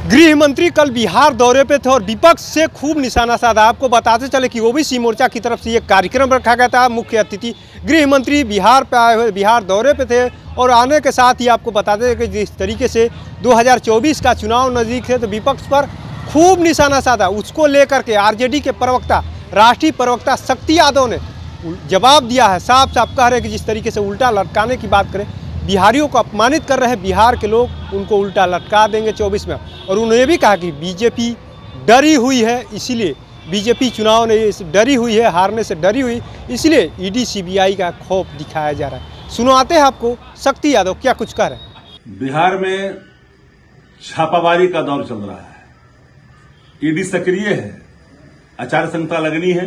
गृह मंत्री कल बिहार दौरे पे थे और विपक्ष से खूब निशाना साधा। आपको बताते चले कि ओबीसी मोर्चा की तरफ से ये कार्यक्रम रखा गया था। मुख्य अतिथि गृह मंत्री बिहार पे आए हुए, बिहार दौरे पे थे और आने के साथ ही आपको बताते थे कि जिस तरीके से 2024 का चुनाव नज़दीक है तो विपक्ष पर खूब निशाना साधा। उसको लेकर के आरजेडी के प्रवक्ता, राष्ट्रीय प्रवक्ता शक्ति यादव ने जवाब दिया है। साफ साफ कह रहे हैं कि जिस तरीके से उल्टा लटकाने की बात करें, बिहारियों को अपमानित कर रहे हैं बिहार के लोग, उनको उल्टा लटका देंगे 24 में। और उन्होंने भी कहा कि बीजेपी डरी हुई है, इसीलिए बीजेपी चुनाव ने डरी हुई है, हारने से डरी हुई, इसलिए ईडी सीबीआई का खौफ दिखाया जा रहा है। सुनवाते हैं आपको शक्ति यादव क्या कुछ कह रहे हैं। बिहार में छापामारी का दौर चल रहा है, ईडी सक्रिय है, आचार संहिता लगनी है।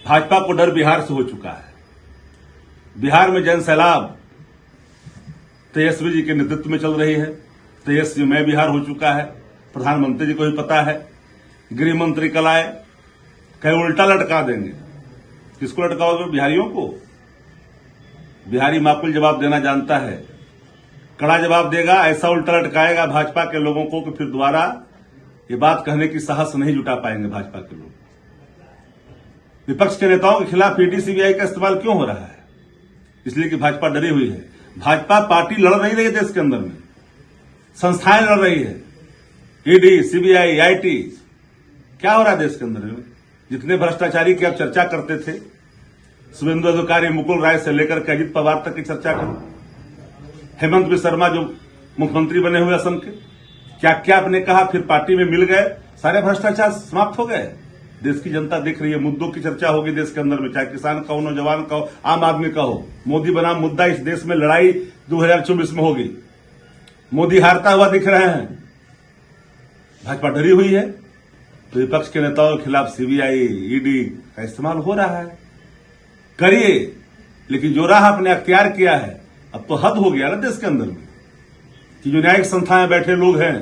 भाजपा को डर बिहार से हो चुका है। बिहार में जन सैलाब तेजस्वी जी के नेतृत्व में चल रही है। तेजस्वी में बिहार हो चुका है, प्रधानमंत्री जी को भी पता है। गृह मंत्री कल आए, कहीं उल्टा लटका देंगे। किसको लटकाओगे? बिहारियों को। बिहारी माकूल जवाब देना जानता है, कड़ा जवाब देगा। ऐसा उल्टा लटकाएगा भाजपा के लोगों को कि फिर दोबारा ये बात कहने की साहस नहीं जुटा पाएंगे भाजपा के लोग। विपक्ष के नेताओं के खिलाफ ईडी सीबीआई का इस्तेमाल क्यों हो रहा है? इसलिए कि भाजपा डरी हुई है। भाजपा पार्टी लड़ नहीं रही है देश के अंदर में, संस्थाएं लड़ रही है। ईडी, सीबीआई, आईटी, क्या हो रहा है देश के अंदर में? जितने भ्रष्टाचारी की आप चर्चा करते थे, शुभेंदु अधिकारी, मुकुल राय से लेकर के अजित पवार तक की चर्चा करो, हेमंत बिस्वा शर्मा जो मुख्यमंत्री बने हुए असम के, क्या क्या आपने कहा, फिर पार्टी में मिल गए, सारे भ्रष्टाचार समाप्त हो गए। देश की जनता देख रही है, मुद्दों की चर्चा होगी देश के अंदर में, चाहे किसान का हो, नौजवान का हो, आम आदमी का हो। मोदी बनाम मुद्दा इस देश में लड़ाई 2024 में होगी। मोदी हारता हुआ दिख रहे हैं, भाजपा डरी हुई है। तो विपक्ष के नेताओं के खिलाफ सीबीआई, ईडी का इस्तेमाल हो रहा है। करिए, लेकिन जो राह आपने अख्तियार किया है, अब तो हद हो गया ना देश के अंदर में कि जो न्यायिक संस्था में बैठे लोग हैं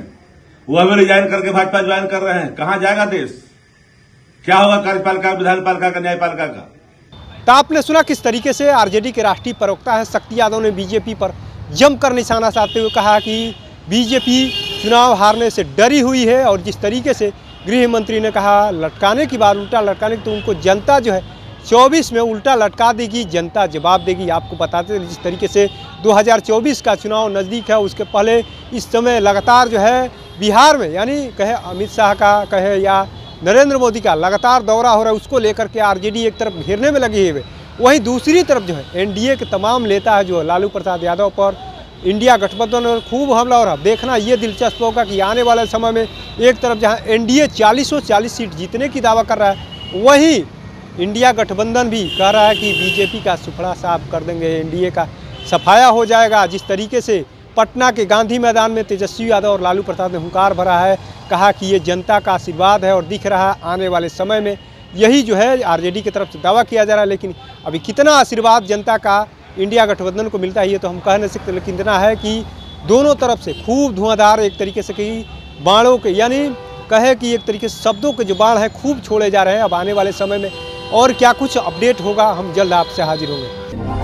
वो हमें रिजाइन करके भाजपा ज्वाइन कर रहे हैं। कहां जाएगा देश? क्या होगा कार्यपालिका, विधानपालिका का, न्यायपालिका का? तो आपने सुना किस तरीके से आरजेडी के राष्ट्रीय प्रवक्ता है शक्ति यादव ने बीजेपी पर जमकर निशाना साधते हुए कहा कि बीजेपी चुनाव हारने से डरी हुई है। और जिस तरीके से गृह मंत्री ने कहा लटकाने की बात, उल्टा लटकाने की, तो उनको जनता जो है 24 में उल्टा लटका देगी, जनता जवाब देगी। आपको बताते हैं जिस तरीके से 2024 का चुनाव नज़दीक है, उसके पहले इस समय लगातार जो है बिहार में, यानी कहे अमित शाह का, कहे या नरेंद्र मोदी का लगातार दौरा हो रहा है, उसको लेकर के आरजेडी एक तरफ घेरने में लगी है। वहीं दूसरी तरफ जो है एनडीए के तमाम नेता है जो लालू प्रसाद यादव पर इंडिया गठबंधन और खूब हमला हो रहा है। देखना ये दिलचस्प होगा कि आने वाले समय में एक तरफ जहां एनडीए 40 सीट जीतने की दावा कर रहा है, वहीं इंडिया गठबंधन भी कह रहा है कि बीजेपी का सुपड़ा साफ कर देंगे, एनडीए का सफाया हो जाएगा। जिस तरीके से पटना के गांधी मैदान में तेजस्वी यादव और लालू प्रसाद ने हुंकार भरा है, कहा कि ये जनता का आशीर्वाद है और दिख रहा है आने वाले समय में यही जो है आरजेडी की तरफ से दावा किया जा रहा है। लेकिन अभी कितना आशीर्वाद जनता का इंडिया गठबंधन को मिलता है ये तो हम कह नहीं सकते, लेकिन इतना है कि दोनों तरफ से खूब धुआंधार एक तरीके से कि बाणों के, यानी कहे कि एक तरीके से शब्दों के जो बाण हैं खूब छोड़े जा रहे हैं। अब आने वाले समय में और क्या कुछ अपडेट होगा, हम जल्द आपसे हाजिर होंगे।